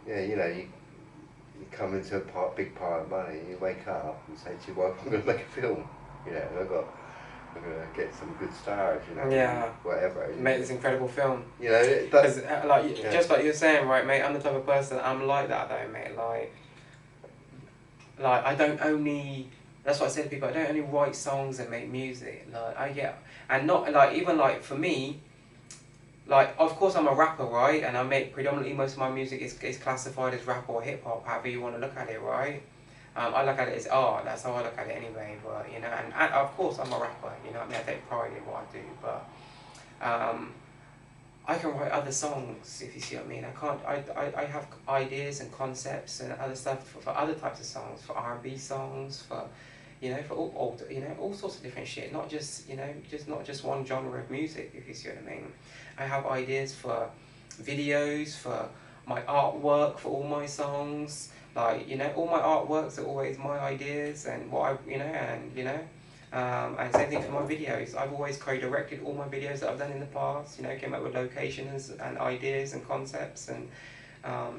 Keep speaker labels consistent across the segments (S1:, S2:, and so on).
S1: Yeah, you come into a big pile of money, you wake up and say to your wife, I'm going to make a film, and I'm going to get some good stars,
S2: Yeah.
S1: whatever.
S2: Make this incredible film.
S1: But
S2: Because, just like you're saying, right, mate, I'm the type of person, I'm like that, though, mate. I don't only. That's what I say to people. I don't only write songs and make music. And not even for me. Of course, I'm a rapper, right? And I make predominantly most of my music is classified as rap or hip hop, however you want to look at it, right? I look at it as art. That's how I look at it anyway. But and of course, I'm a rapper. I mean, I take pride in what I do, but. I can write other songs, if you see what I mean. I have ideas and concepts and other stuff for other types of songs, for R&B songs, for for all sorts of different shit. Not just not just one genre of music, if you see what I mean. I have ideas for videos, for my artwork, for all my songs. All my artworks are always my ideas and what I and same thing for my videos. I've always co-directed all my videos that I've done in the past. Came up with locations and ideas and concepts and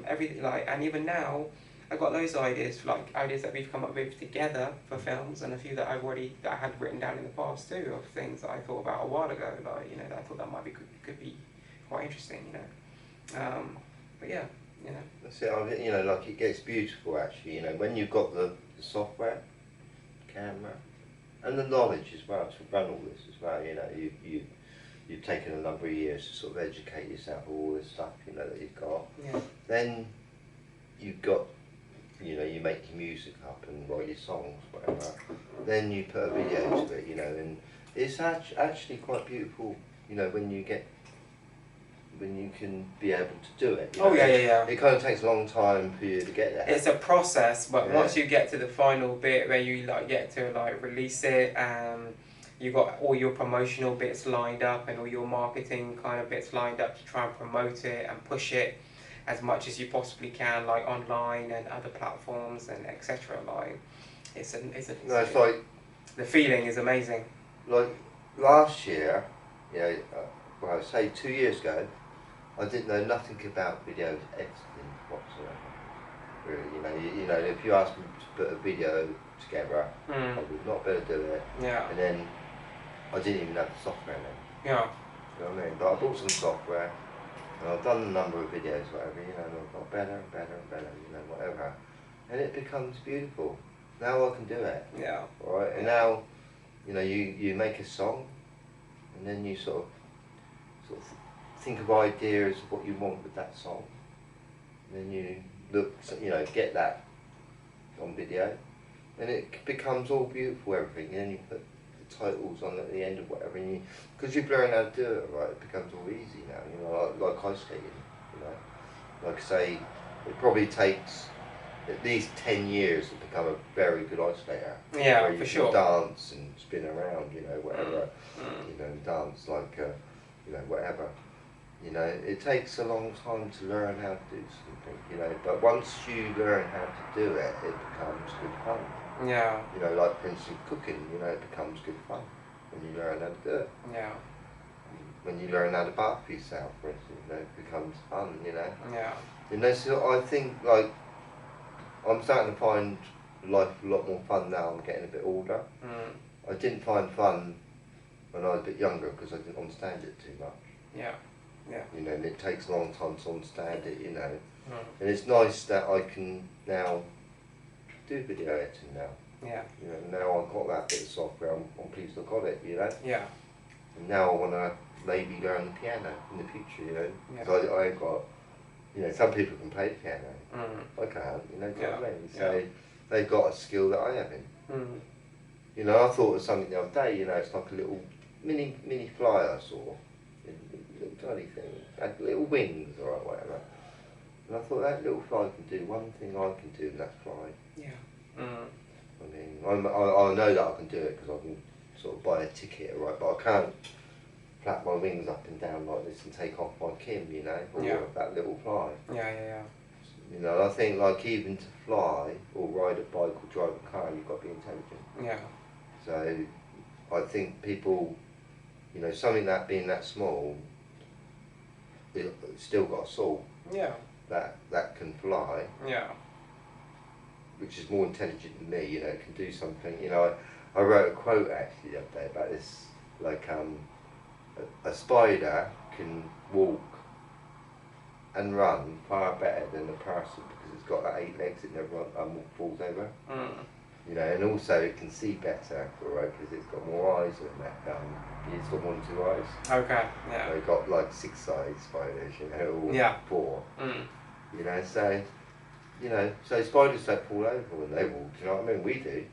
S2: everything. And even now, I've got loads of ideas, ideas that we've come up with together for films, and a few that I had written down in the past too, of things that I thought about a while ago. That I thought that could be quite interesting. But yeah,
S1: that's it. It gets beautiful actually. When you've got the software, camera, and the knowledge as well to run all this as well. You've taken a number of years to sort of educate yourself all this stuff that you've got.
S2: Yeah.
S1: Then you've got you make your music up and write your songs, whatever. Then you put a video to it, and it's actually quite beautiful. When you can be able to do it.
S2: Yeah.
S1: It kind of takes a long time for you to get there.
S2: It's a process, but once you get to the final bit where you get to release it, you got all your promotional bits lined up and all your marketing kind of bits lined up to try and promote it and push it as much as you possibly can, online and other platforms and etc. The feeling is amazing.
S1: Like last year, well, say 2 years ago, I didn't know nothing about video editing whatsoever. Really, if you asked me to put a video together, I would not be able to do it.
S2: Yeah.
S1: And then I didn't even have the software then.
S2: Yeah.
S1: You know what I mean? But I bought some software, and I've done a number of videos, whatever. And I've got better and better and better. Whatever. And it becomes beautiful. Now I can do it.
S2: Yeah.
S1: All right. And now, you make a song, and then you sort of think of ideas of what you want with that song. And then you get that on video, and it becomes all beautiful, everything. And then you put the titles on at the end of whatever, and because you've learned how to do it, right, it becomes all easy now. Like ice skating. Like I say, it probably takes at least 10 years to become a very good ice skater.
S2: Yeah,
S1: where you
S2: for
S1: can
S2: sure.
S1: dance and spin around, whatever. Dance whatever. It takes a long time to learn how to do something, but once you learn how to do it, it becomes good fun.
S2: Yeah.
S1: Like for instance cooking, it becomes good fun when you learn how to do it.
S2: Yeah.
S1: When you learn how to bath yourself, for instance, it becomes fun,
S2: Yeah.
S1: So I think I'm starting to find life a lot more fun now. I'm getting a bit older. I didn't find fun when I was a bit younger because I didn't understand it too much.
S2: Yeah. Yeah.
S1: And it takes a long time to understand it, And it's nice that I can now do video editing now.
S2: Yeah.
S1: Now I've got that bit of software, I'm pleased I got it,
S2: Yeah.
S1: And now I want to maybe learn the piano in the future, Because I ain't got, some people can play the piano. I can't, do you know what I mean? So they've got a skill that I haven't. I thought of something the other day, it's like a little mini fly I saw. Little tiny thing, had little wings or whatever. And I thought that little fly can do one thing I can do, and that's fly.
S2: Yeah.
S1: I mean, I know that I can do it because I can sort of buy a ticket, right? But I can't flap my wings up and down like this and take off my Kim, or that little fly.
S2: Yeah.
S1: I think even to fly or ride a bike or drive a car, you've got to be intelligent.
S2: Yeah.
S1: So I think people, something that being that small, it's still got a soul.
S2: Yeah.
S1: that can fly,
S2: Yeah.
S1: which is more intelligent than me, you know, it can do something. You know, I wrote a quote actually the other day about this, like a spider can walk and run far better than a person because it's got like 8 legs, it never falls over. You know, and also it can see better, right, because it's got more eyes than that. It's got 1 2 eyes.
S2: Okay, yeah.
S1: They've got like 6-sided spiders, you know, or 4. You know, so so spiders don't fall over when they walk. You know what I mean? We do.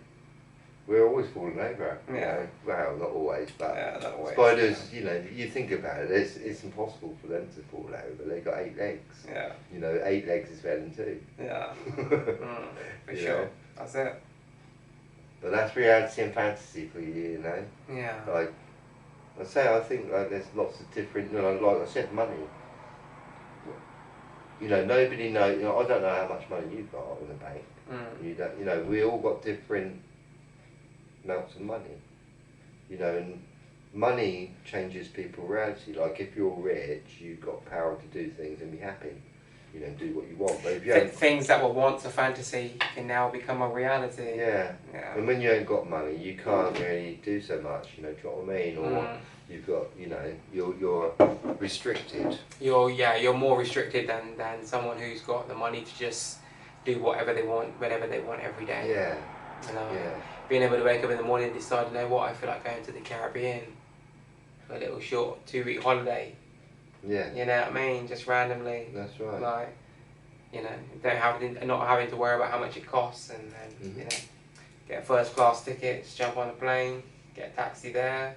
S1: We're always falling over. You know? Well, not always, but
S2: not always,
S1: spiders. You know, you think about it. It's impossible for them to fall over. They've got 8 legs.
S2: Yeah.
S1: You know, 8 legs is better than 2.
S2: Yeah. For sure.
S1: Know?
S2: That's it.
S1: But that's reality and fantasy for you, you know.
S2: Yeah.
S1: Like I say, I think like there's lots of different. You know, like I said, money. You know, nobody knows. You know, I don't know how much money you've got in the bank. You don't. You know, we all got different amounts of money. You know, and money changes people's reality. Like if you're rich, you've got power to do things and be happy. You know, do what you want. But if you
S2: things that were once a fantasy can now become a reality.
S1: Yeah. And when you ain't got money, you can't really do so much. You know, do you know what I mean? Or you've got, you know, you're restricted.
S2: You're more restricted than someone who's got the money to just do whatever they want, whenever they want, every day.
S1: Yeah.
S2: You know,
S1: yeah.
S2: Being able to wake up in the morning and decide, you know what, I feel like going to the Caribbean for a little short 2-week holiday.
S1: Yeah.
S2: You know what I mean? Just randomly.
S1: That's right.
S2: Like, you know, not having to worry about how much it costs, and then you know, get a first class tickets, jump on a plane, get a taxi there.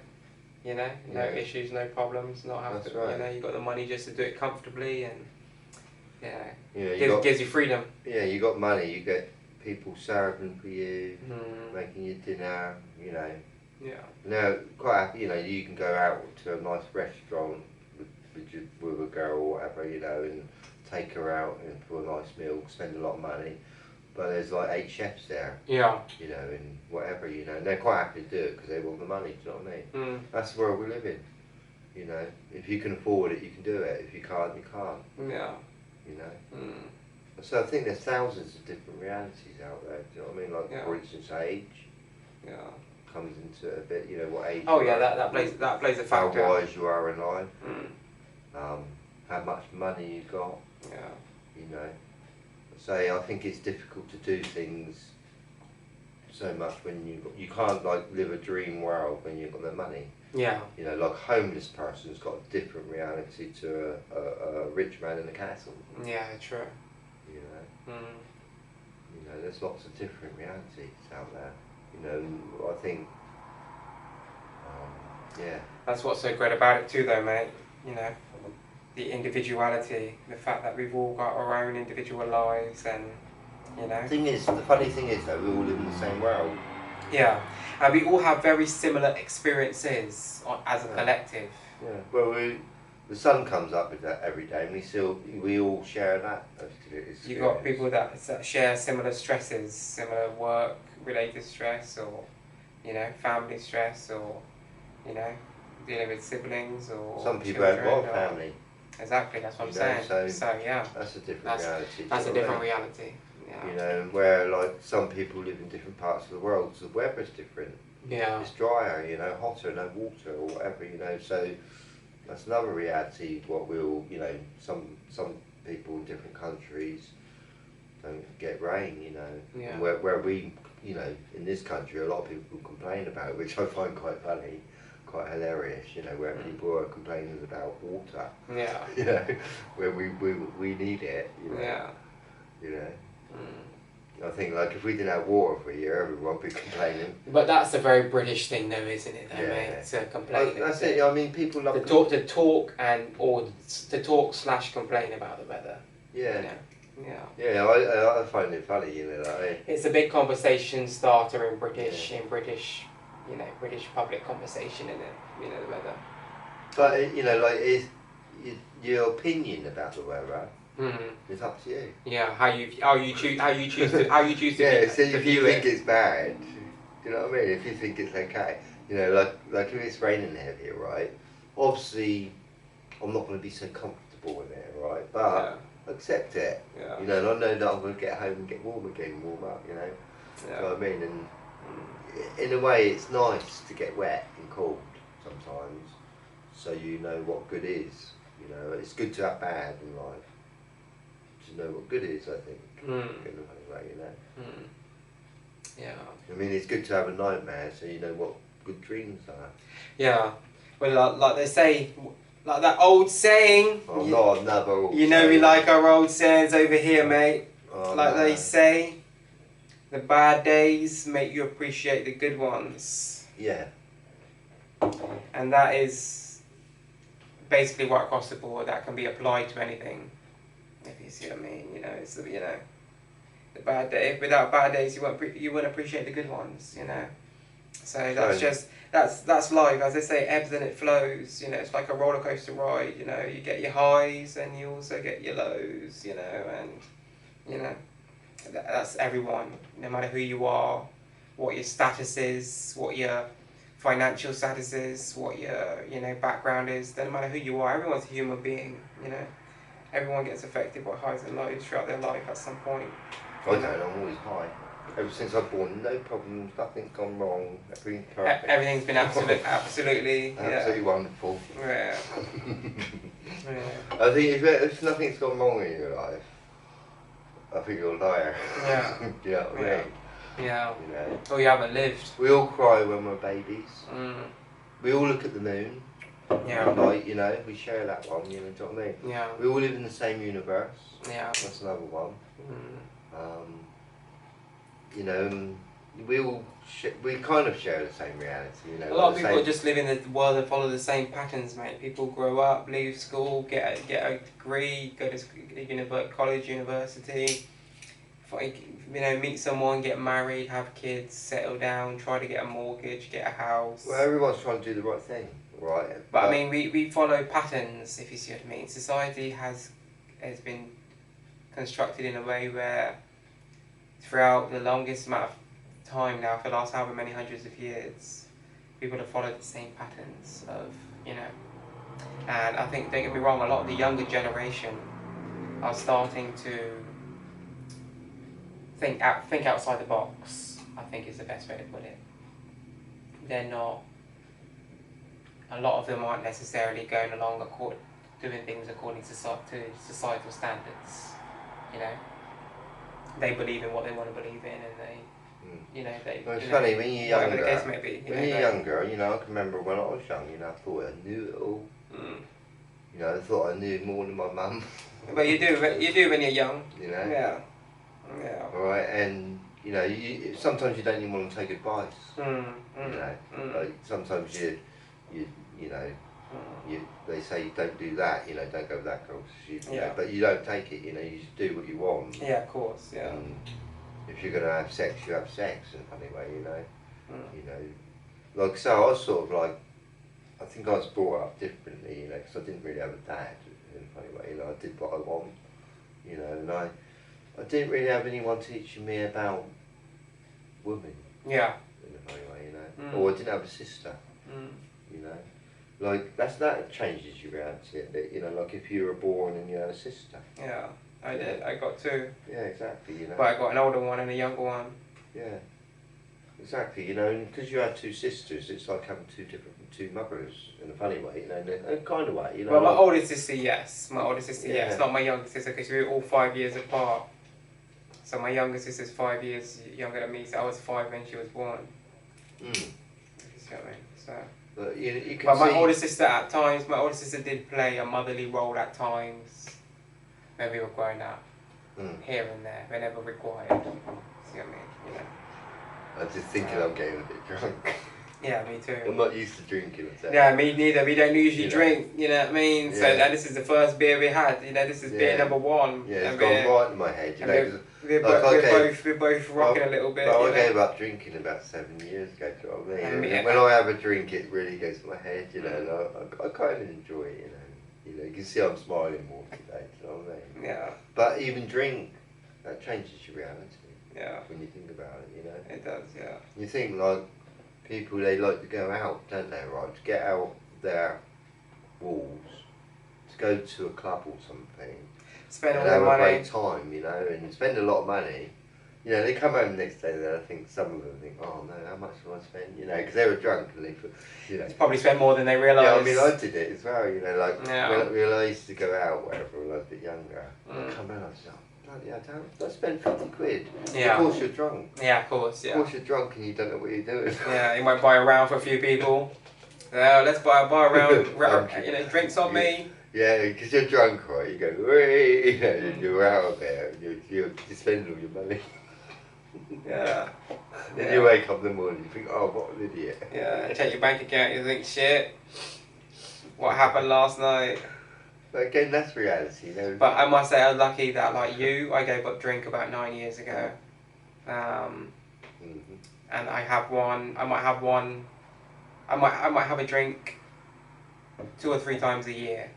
S2: You know, no issues, no problems. Not have
S1: That's
S2: to.
S1: right.
S2: You know, you got the money just to do it comfortably, and
S1: yeah,
S2: gives you freedom.
S1: Yeah, you got money. You get people serving for you, making you dinner. You know.
S2: Yeah.
S1: Now, quite happy. You know, you can go out to a nice restaurant with a girl or whatever, you know, and take her out and for a nice meal, spend a lot of money. But there's like 8 chefs there.
S2: Yeah.
S1: You know, and whatever, you know, and they're quite happy to do it because they want the money. Do you know what I mean? That's the world we live in. You know, if you can afford it, you can do it. If you can't, you can't.
S2: Yeah.
S1: You know. So I think there's thousands of different realities out there. Do you know what I mean? Like for instance, age.
S2: Yeah.
S1: Comes into it a bit. You know what age.
S2: Oh yeah, that plays a factor.
S1: How wise you are in life. How much money you got.
S2: Yeah.
S1: You know. So I think it's difficult to do things so much when you can't like live a dream world when you've got the money.
S2: Yeah.
S1: You know, like a homeless person's got a different reality to a rich man in a castle.
S2: Yeah, true.
S1: You know. You know, there's lots of different realities out there. You know, I think. Yeah.
S2: That's what's so great about it too, though, mate. You know, the individuality, the fact that we've all got our own individual lives, and you know.
S1: The funny thing is though, we all live in the same world.
S2: Yeah, and we all have very similar experiences as a collective.
S1: Yeah. Well, the sun comes up every day, and we all share that experience.
S2: You've got people that share similar stresses, similar work-related stress, or you know, family stress, or you know, dealing with siblings or
S1: some people haven't got a family.
S2: Exactly, that's what I'm saying. So yeah,
S1: that's a different reality.
S2: That's a different reality. Yeah.
S1: You know, where like some people live in different parts of the world, so the weather's different.
S2: Yeah.
S1: It's drier, you know, hotter, no water or whatever, you know. So that's another reality. What we'll, you know, some people in different countries don't get rain, you know.
S2: Yeah.
S1: And where we, you know, in this country, a lot of people complain about it, which I find quite funny. Quite hilarious, you know, where people are complaining about water.
S2: Yeah.
S1: You know, where we need it. You know.
S2: Yeah.
S1: You know. I think like if we didn't have water for a year, everyone would be complaining.
S2: But that's a very British thing, though, isn't it? Though, mate, to complain.
S1: That's it. I mean, people love
S2: to talk / complain about the weather.
S1: Yeah.
S2: You know? Yeah.
S1: Yeah, I find it funny, you know. Like,
S2: it's a big conversation starter in British, you know, British public conversation, isn't it? You know, the weather.
S1: But you know, like, your opinion about the weather. It's up to you.
S2: Yeah, how you choose to
S1: yeah, so if you think
S2: it.
S1: it's bad, you know what I mean? If you think it's okay, you know, like if it's raining heavy, right? Obviously, I'm not going to be so comfortable with it, right? But accept it.
S2: Yeah.
S1: You know, and I know that I'm going to get home and get warm again, warm up, you know.
S2: Yeah.
S1: You know what I mean? And in a way, it's nice to get wet and cold sometimes, so you know what good is. You know, it's good to have bad in life, to know what good is, I think, in a funny way, you know.
S2: Yeah.
S1: I mean, it's good to have a nightmare, so you know what good dreams are.
S2: Yeah. Well, like they say, like that old saying.
S1: Oh, not another old
S2: You know,
S1: saying.
S2: we like our old sayings over here, mate.
S1: Oh,
S2: Like
S1: no.
S2: they say, the bad days make you appreciate the good ones.
S1: Yeah.
S2: And that is basically right across the board. That can be applied to anything. If you see what I mean, you know, it's the bad day. Without bad days, you won't appreciate the good ones. You know. So that's just that's life. As they say, ebbs and it flows. You know, it's like a roller coaster ride. You know, you get your highs and you also get your lows. You know, and you know, that's everyone. No matter who you are, what your status is, what your financial status is, what your background is. No matter who you are, everyone's a human being. You know, everyone gets affected by highs and lows throughout their life at some point.
S1: I don't. I'm always high. Ever since I was born, no problems, nothing's gone wrong, everything's perfect.
S2: Everything's been absolutely
S1: absolutely wonderful.
S2: Yeah.
S1: I think if nothing's gone wrong in your life, I think you're a liar.
S2: Yeah.
S1: You know what I mean?
S2: Yeah.
S1: You know.
S2: Or you haven't lived.
S1: We all cry when we're babies.
S2: Mm.
S1: We all look at the moon.
S2: Yeah.
S1: Like, you know, we share that one, you know what I mean?
S2: Yeah.
S1: We all live in the same universe.
S2: Yeah.
S1: That's another one.
S2: Mm.
S1: You know, we kind of share the same reality, you know.
S2: A lot of people just live in the world and follow the same patterns, mate. People grow up, leave school, get a degree, go to college, university, meet someone, get married, have kids, settle down, try to get a mortgage, get a house.
S1: Well, everyone's trying to do the right thing, right?
S2: But I mean, we follow patterns, if you see what I mean. Society has been constructed in a way where throughout the longest amount of time now, for the last however many hundreds of years, people have followed the same patterns of, and I think, don't get me wrong, a lot of the younger generation are starting to think outside the box, I think is the best way to put it. They're not, a lot of them aren't necessarily going along doing things according to societal standards, you know. They believe in what they want to believe in, and they,
S1: Well, it's funny, when you're younger,
S2: the case may be,
S1: when you're younger, I can remember when I was young, I thought I knew it all. I thought I knew more than my mum.
S2: But you do when you're young.
S1: You know?
S2: Yeah.
S1: Alright, and, sometimes you don't even want to take advice. Like, sometimes they say don't do that, don't go with that girl, but you don't take it, you just do what you want.
S2: Yeah, of course, yeah.
S1: And if you're going to have sex, you have sex in a funny way, Like, so I was sort of like, I think I was brought up differently, because I didn't really have a dad in a funny way, I did what I want, and I didn't really have anyone teaching me about women.
S2: Yeah.
S1: In a funny way, or I didn't have a sister, Like, that changes your reality a bit, like if you were born and you had a sister.
S2: Yeah, I did. I got two.
S1: Yeah, exactly,
S2: But I got an older one and a younger one.
S1: Yeah, exactly, and because you had two sisters, it's like having two mothers in a funny way, in a kind of way,
S2: Well, my older sister, yes. My older sister, yes. Not my younger sister, because we were all 5 years apart. So my younger sister's 5 years younger than me, so I was 5 when she was born. If you see what I mean, so...
S1: But, you can
S2: but my older sister did play a motherly role at times when we were growing up, here and there, whenever required. See what I mean?
S1: I'm just thinking I'm getting a bit drunk.
S2: Yeah, me too.
S1: I'm not used to drinking.
S2: Yeah, me neither. We don't usually drink, you know what I mean? So and this is the first beer we had, this is beer number 1.
S1: Yeah, it's gone right in my head,
S2: We're both rocking a little bit.
S1: I gave up drinking about 7 years ago, do you know what I mean? And when I have a drink, it really goes to my head, and I kind of enjoy it, you can see I'm smiling more today, do you know what I mean? Yeah. But even drink, that changes your reality.
S2: Yeah.
S1: When you think about it,
S2: It does, yeah.
S1: You think, like, people, they like to go out, don't they, right? To get out their walls, to go to a club or something.
S2: Spend all
S1: and
S2: their
S1: have a
S2: money.
S1: great time, you know, and spend a lot of money. You know, they come home the next day, and I think some of them think, oh no, how much do I spend? You know, because they were drunk and they put, you know.
S2: Probably spend more than they realise.
S1: Yeah, I mean, I did it as well, you know, like
S2: Yeah.
S1: when I used to go out, whatever, when I was a bit younger, I'd come home and I'd say, oh, bloody hell, don't spend 50 quid.
S2: Yeah.
S1: Of course you're drunk.
S2: Yeah, of course, yeah.
S1: Of course you're drunk and you don't know what you're doing.
S2: Yeah, you might buy a round for a few people. Let's buy a round, you know, drinks on me.
S1: Yeah, because you're drunk, right? You go, "Whee!" You know, you're out of there, and you spend all your money.
S2: Yeah.
S1: Then you wake up in the morning, you think, oh, what an idiot.
S2: Yeah, check your bank account, you think, shit, what happened last night?
S1: But again, that's reality, you know.
S2: But I must say, I'm lucky that, like you, I gave up drink about 9 years ago. And I have one, I might have a drink 2 or 3 times a year.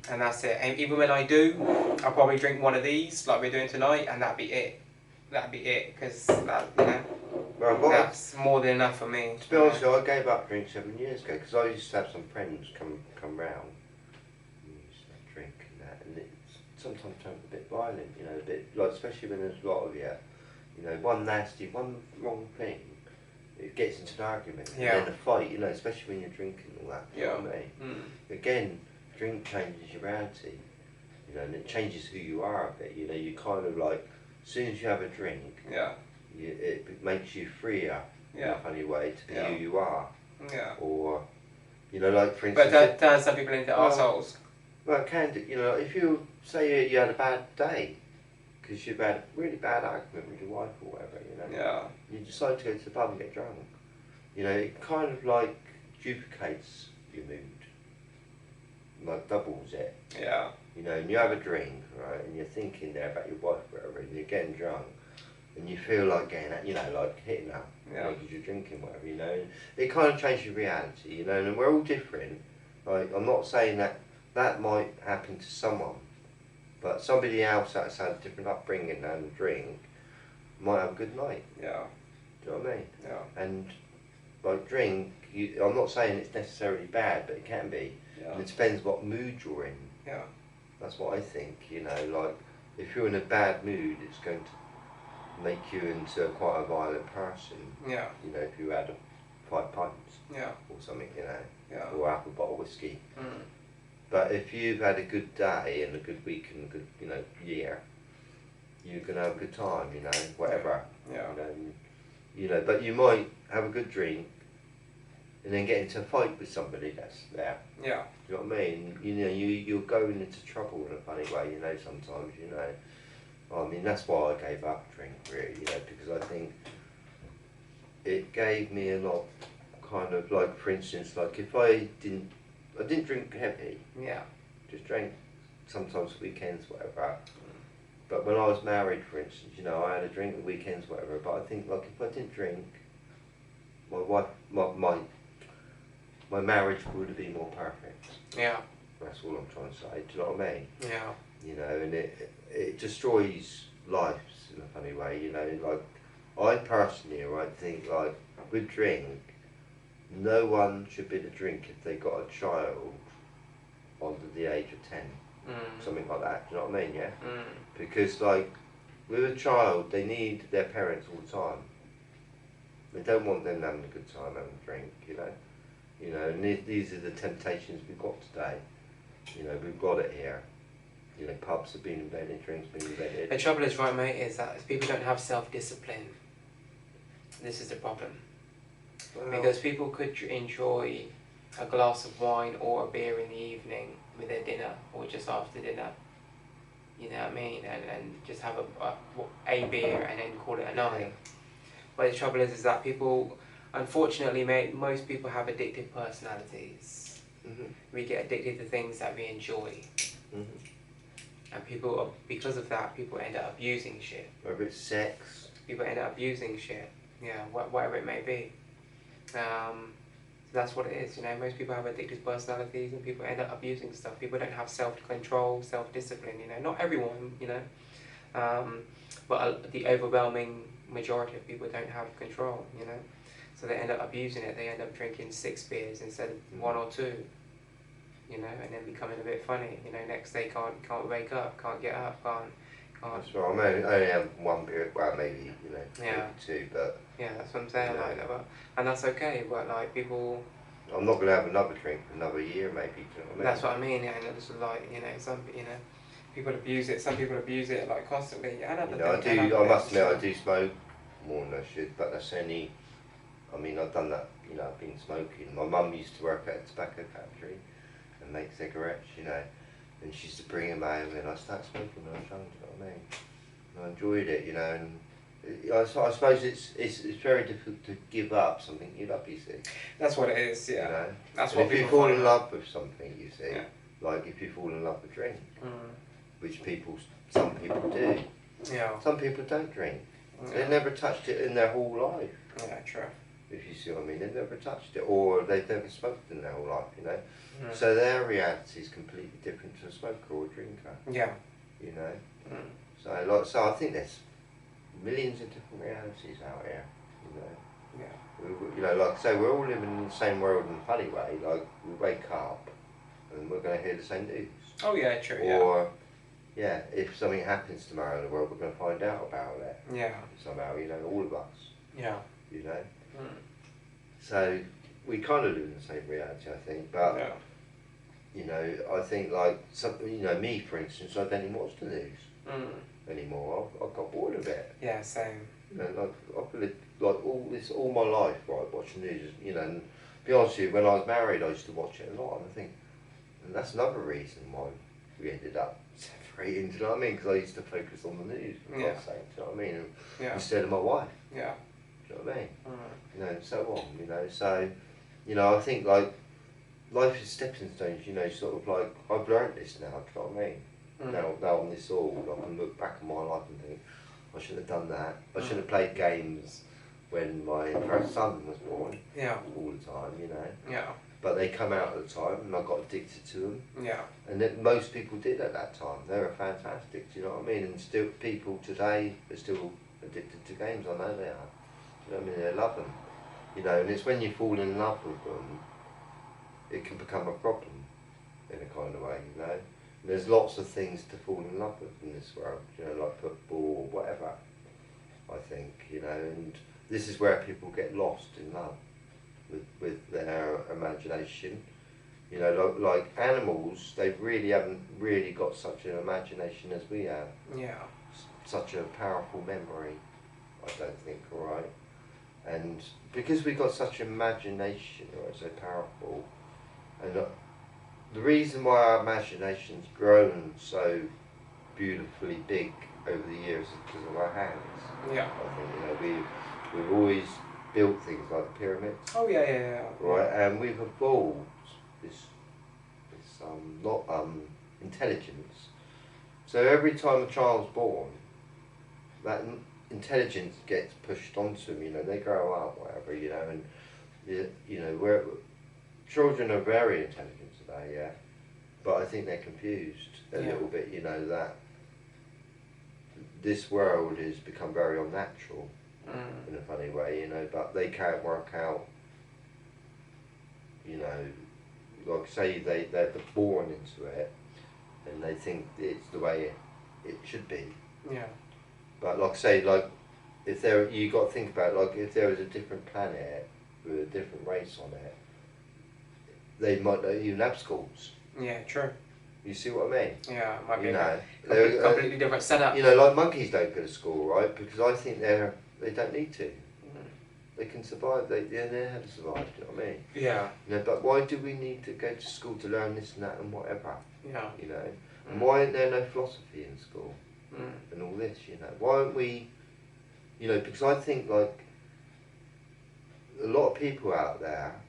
S2: And that's it. And even when I do, I'll probably drink one of these, like we're doing tonight, and that'd be it. That'd be it, because that, you know, that's more than enough for me.
S1: To be honest, I gave up drink 7 years ago, because I used to have some friends come round, and used to have drink and that, and it sometimes turned a bit violent, you know, a bit, like, especially when there's a lot of you know, one wrong thing, it gets into an argument, and then a fight, you know, especially when you're drinking and all that, you know what I mean? Again, drink changes your reality, you know, and it changes who you are a bit, you know, you kind of like, as soon as you have a drink, it makes you freer in a funny way to be who you are. Yeah. Or, you know, like for instance...
S2: But that turns some people into arseholes.
S1: Well, it can do, you know, if you say you had a bad day, because you've had a really bad argument with your wife or whatever, you know.
S2: Yeah.
S1: You decide to go to the pub and get drunk. You know, it kind of like duplicates your mood. Like doubles it.
S2: Yeah.
S1: You know, and you have a drink, right, and you're thinking there about your wife or whatever, and you're getting drunk, and you feel like getting, you know, like hitting her, because you're drinking whatever, you know, and it kind of changes your reality, you know, and we're all different. Like, I'm not saying that might happen to someone, but somebody else that's had a different upbringing and a drink might have a good night. Yeah. Do you know what I mean? Yeah. And like drink, I'm not saying it's necessarily bad, but it can be. Yeah. And it depends what mood you're in. Yeah. That's what I think, you know, like if you're in a bad mood, it's going to make you into quite a violent person. Yeah. You know, if you had 5 pints. Yeah. Or something, you know. Yeah. Or half a bottle of whiskey. But if you've had a good day and a good week and a good, you know, year, you're going to have a good time, you know, whatever. Yeah. You know, but you might have a good drink and then get into a fight with somebody that's there. Yeah. Do you know what I mean? You know, you're going into trouble in a funny way, you know, sometimes, you know. I mean, that's why I gave up drink, really, you know, because I think it gave me a lot, kind of, like, for instance, like, if I didn't drink heavy. Yeah. Just drank sometimes weekends, whatever. But when I was married, for instance, you know, I had a drink at weekends, whatever. But I think, like, if I didn't drink, my wife, my marriage would have been more perfect. Yeah. That's all I'm trying to say. Do you know what I mean? Yeah. You know, and it destroys lives in a funny way. You know, like I personally, right, think like with drink, no one should be to drink if they got a child under the age of 10. Something like that. Do you know what I mean? Yeah. Because like with a child, they need their parents all the time. They don't want them having a good time having a drink, you know. You know, and these are the temptations we've got today. You know, we've got it here. You know, pubs have been invented, drinks been invented.
S2: The trouble is, right, mate, is that people don't have self-discipline. This is the problem. Well, because people could enjoy a glass of wine or a beer in the evening with their dinner or just after dinner. You know what I mean? And just have a beer and then call it a night. But the trouble is that people, unfortunately, mate, most people have addictive personalities. We get addicted to things that we enjoy. And people, because of that, people end up abusing shit.
S1: Whether it's sex.
S2: People end up abusing shit. Yeah, whatever it may be. So that's what it is, you know. Most people have addictive personalities and people end up abusing stuff. People don't have self-control, self-discipline, you know. Not everyone, you know. But the overwhelming majority of people don't have control, you know. So they end up abusing it. They end up drinking 6 beers instead of 1 or 2. you know, and then becoming a bit funny, you know, next day can't wake up, can't get up, can't.
S1: That's right. I only have one period, well, maybe, you know,
S2: Yeah.
S1: maybe two, but
S2: Yeah, that's what I'm saying,
S1: you know,
S2: like, and that's okay, but like people.
S1: I'm not going to have another drink for another year, maybe. Do you know what I mean?
S2: That's what I mean, yeah, and it's like, you know, people abuse it. Some people abuse it like constantly.
S1: You know, I must admit, I do smoke more than I should, but that's only. I mean, I've done that. You know, I've been smoking. My mum used to work at a tobacco factory and make cigarettes. You know, and she used to bring them home, and I started smoking when I was young. Do you know what I mean? And I enjoyed it. You know, and I suppose it's very difficult to give up something you love. You see.
S2: That's what it is. Yeah.
S1: You know?
S2: That's
S1: and
S2: what
S1: if you fall in love with something, you see, like if you fall in love with drink, which some people do.
S2: Yeah.
S1: Some people don't drink. They've never touched it in their whole life.
S2: Yeah, true.
S1: If you see what I mean, they've never touched it, or they've never smoked in their whole life, you know. So their reality is completely different to a smoker or a drinker.
S2: Yeah.
S1: You know. So I think there's millions of different realities out here. You know.
S2: Yeah.
S1: You know, like I say, we're all living in the same world in a funny way. Like we wake up and we're going to hear the same news.
S2: Oh yeah, true.
S1: Or yeah, if something happens tomorrow in the world, we're going to find out about it.
S2: Yeah.
S1: Somehow, you know, all of us.
S2: Yeah.
S1: You know. So we kind of live in the same reality, I think. But you know, I think like something. You know, me for instance, I don't even watch the news anymore. I've got bored of it.
S2: Yeah, same.
S1: You know, like I've lived like all my life, right, watching news. You know, and to be honest with you, when I was married, I used to watch it a lot, and I think, and that's another reason why we ended up separating. Do you know what I mean? Because I used to focus on the news, for God's sake, do you know what I mean? And instead of my wife.
S2: Yeah.
S1: Do you know what I mean? You know, and so on. You know, so you know, I think like life is stepping stones. You know, sort of like I've learnt this now. Do you know what I mean? Now I'm this old, I can look back on my life and think, I should have done that. I should have played games when my first son was born.
S2: Yeah.
S1: All the time, you know.
S2: Yeah.
S1: But they come out at the time, and I got addicted to them.
S2: Yeah.
S1: And that most people did at that time. They were fantastic. Do you know what I mean? And still, people today are still addicted to games. I know they are. Do you know what I mean? They love them. You know, and it's when you fall in love with them, it can become a problem in a kind of way. You know. There's lots of things to fall in love with in this world, you know, like football or whatever, I think, you know, and this is where people get lost in love with their imagination. You know, like animals, they really haven't really got such an imagination as we have.
S2: Yeah.
S1: Such a powerful memory, I don't think, alright? And because we've got such imagination, or so powerful, and the reason why our imagination's grown so beautifully big over the years is because of our hands.
S2: Yeah.
S1: I think, you know, we've always built things like the pyramids.
S2: Oh yeah.
S1: Right, and we've evolved this intelligence. So every time a child's born, that intelligence gets pushed onto them. You know, they grow up, whatever. You know, and you know, children are very intelligent today, yeah, but I think they're confused a little bit, you know, that this world has become very unnatural in a funny way, you know, but they can't work out, you know, like say they're born into it and they think it's the way it should be.
S2: Yeah.
S1: But like say, like, if you got to think about, like, if there was a different planet with a different race on it, they might not even have schools.
S2: Yeah, true.
S1: You see what I mean?
S2: Yeah, it might be
S1: a
S2: completely different setup.
S1: You know, like monkeys don't go to school, right? Because I think they don't need to. They can survive. They know how to survive. Do you know what I mean?
S2: Yeah.
S1: You know, but why do we need to go to school to learn this and that and whatever?
S2: Yeah.
S1: You know, and why isn't there no philosophy in school and all this? You know, why aren't we? You know, because I think like a lot of people out there,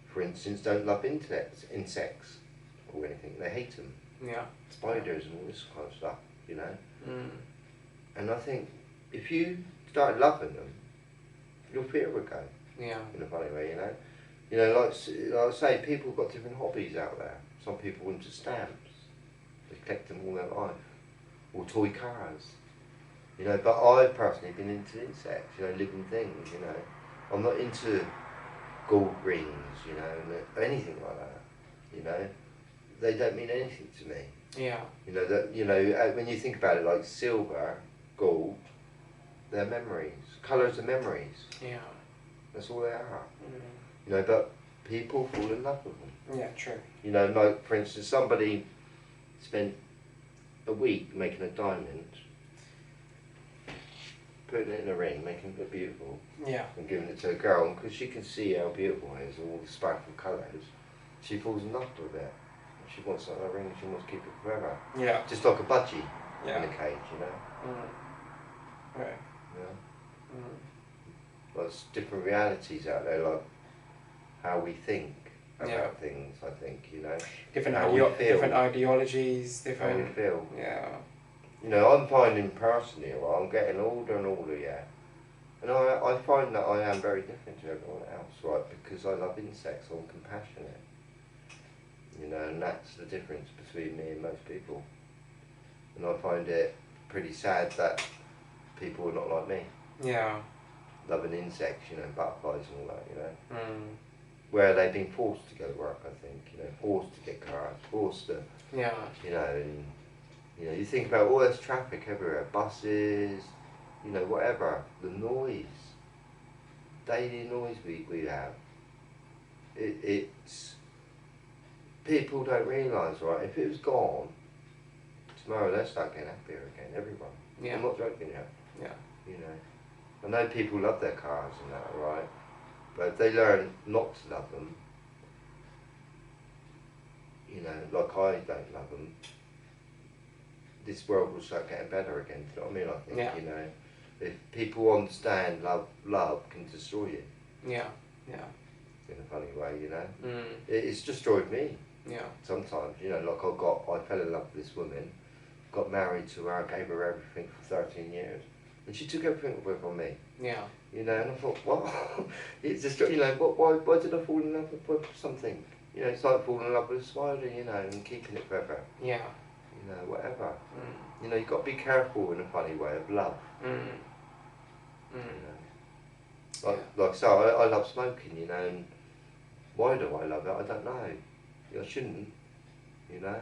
S1: for instance, don't love insects or anything. They hate them.
S2: Yeah.
S1: Spiders and all this kind of stuff, you know. And I think if you start loving them, your fear would go.
S2: Yeah.
S1: In a funny way, you know. You know, like I say, people have got different hobbies out there. Some people into stamps. They collect them all their life. Or toy cars. You know, but I've personally been into insects, you know, living things, you know. I'm not into gold rings, you know, anything like that, you know. they don't mean anything to me.
S2: Yeah.
S1: You know, that, you know, when you think about it, like silver, gold, they're memories. Colours are memories.
S2: Yeah.
S1: That's all they are.
S2: Mm.
S1: You know, but people fall in love with them.
S2: Yeah, true.
S1: You know, like, for instance, somebody spent a week making a diamond, putting it in a ring, making it look beautiful,
S2: Yeah.
S1: and giving it to a girl, and because she can see how beautiful it is, all the sparkle colours, she falls in love with it. She wants it on a ring, she wants to keep it forever.
S2: Yeah.
S1: Just like a budgie
S2: Yeah.
S1: in a cage, you know?
S2: Mm. Right.
S1: Yeah.
S2: Mm.
S1: There's different realities out there, like how we think about
S2: Yeah.
S1: things, I think, you know?
S2: Different,
S1: How we feel.
S2: different ideologies,
S1: How we
S2: different...
S1: feel.
S2: Yeah.
S1: You know, I'm finding personally, well, I'm getting older and older, yeah. And I find that I am very different to everyone else, right? Because I love insects, I'm compassionate. You know, and that's the difference between me and most people. And I find it pretty sad that people are not like me.
S2: Yeah.
S1: Loving insects, you know, butterflies and all that, you know.
S2: Mm.
S1: Where they've been forced to go to work, I think, you know, forced to get cars, forced to,
S2: Yeah.
S1: you know, and, you know, you think about all this traffic everywhere, buses, you know, whatever, the noise, daily noise we have. It's, people don't realise, right, if it was gone, tomorrow they'll start getting happier again, everyone.
S2: Yeah.
S1: I'm not joking here.
S2: Yeah.
S1: You know, I know people love their cars and that, right? But if they learn not to love them, you know, like I don't love them, this world will start getting better again. Do you know what I mean? I think,
S2: Yeah.
S1: you know, if people understand love can destroy you.
S2: Yeah. Yeah.
S1: In a funny way, you know.
S2: Mm.
S1: It's destroyed me.
S2: Yeah.
S1: Sometimes, you know, like I fell in love with this woman, got married to her, gave her everything for 13 years, and she took everything away from me.
S2: Yeah.
S1: You know, and I thought, what? It's just, you know, why did I fall in love with something? You know, it's like falling in love with a spider, you know, and keeping it forever.
S2: Yeah.
S1: You know, whatever.
S2: Mm.
S1: You know, you've got to be careful in a funny way of love.
S2: Mm. Mm.
S1: You know, like so, I love smoking, you know, and why do I love it? I don't know. I shouldn't, you know.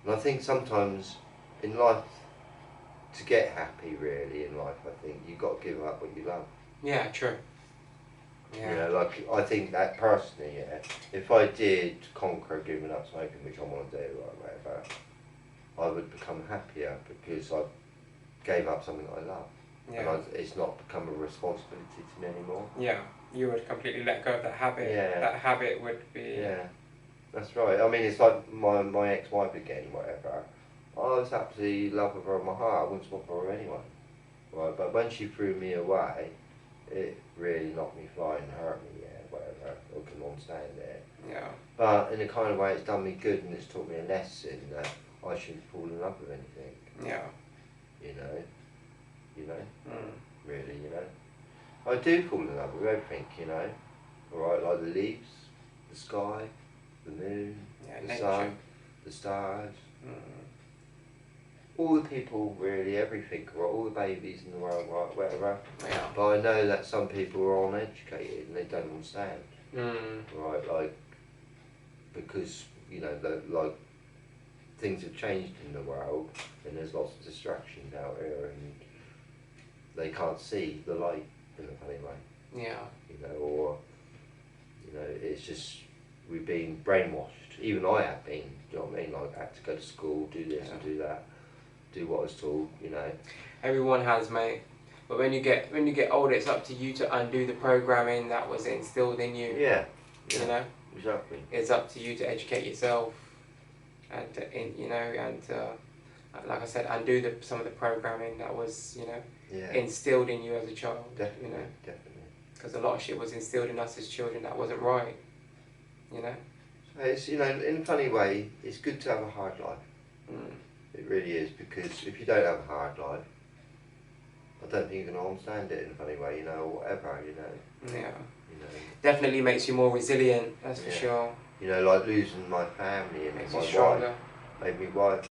S1: And I think sometimes in life, to get happy really in life, I think you've got to give up what you love.
S2: Yeah, true. Yeah.
S1: You know, like I think that personally, yeah, if I did conquer giving up smoking, which I want to do or whatever, I would become happier because I gave up something I love.
S2: Yeah.
S1: And it's not become a responsibility to me anymore.
S2: Yeah. You would completely let go of that habit.
S1: Yeah.
S2: That habit would be...
S1: Yeah, that's right. I mean, it's like my ex-wife again, whatever. I was absolutely in love with her in my heart. I wouldn't swap her with anyone. Right, but when she threw me away, it really knocked me flying, hurt me, yeah, whatever. I couldn't understand it.
S2: Yeah.
S1: But in a kind of way, it's done me good and it's taught me a lesson that I shouldn't fall in love with anything.
S2: Yeah.
S1: You know.
S2: Mm.
S1: Really, you know. I do fall in love with everything, you know. Alright, like the leaves, the sky, the moon,
S2: Yeah,
S1: the
S2: nature.
S1: sun, the stars.
S2: Mm.
S1: All the people, really, everything, right? All the babies in the world, right, whatever.
S2: Yeah.
S1: But I know that some people are uneducated and they don't understand,
S2: Mm.
S1: right? Like, because, you know, like, things have changed in the world and there's lots of distractions out here and they can't see the light in a funny way,
S2: Yeah.
S1: you know, or, you know, it's just, we've been brainwashed. Even I have been, do you know what I mean? Like, I had to go to school, do this and do that, do what I was told, you know.
S2: Everyone has, mate. But when you get older, it's up to you to undo the programming that was instilled in you.
S1: Yeah.
S2: You know.
S1: Exactly.
S2: It's up to you to educate yourself, and like I said, undo some of the programming that was, you know, instilled in you as a child.
S1: Definitely.
S2: You know.
S1: Definitely.
S2: Because a lot of shit was instilled in us as children that wasn't right. You know.
S1: It's, you know, in a funny way, it's good to have a hard life.
S2: Mm.
S1: It really is, because if you don't have a hard life, I don't think you're going to understand it in a funny way, you know, or whatever, you know.
S2: Yeah.
S1: You know.
S2: Definitely makes you more resilient, that's for sure.
S1: You know, like losing my family and
S2: Makes
S1: my
S2: you stronger.
S1: wife made me wife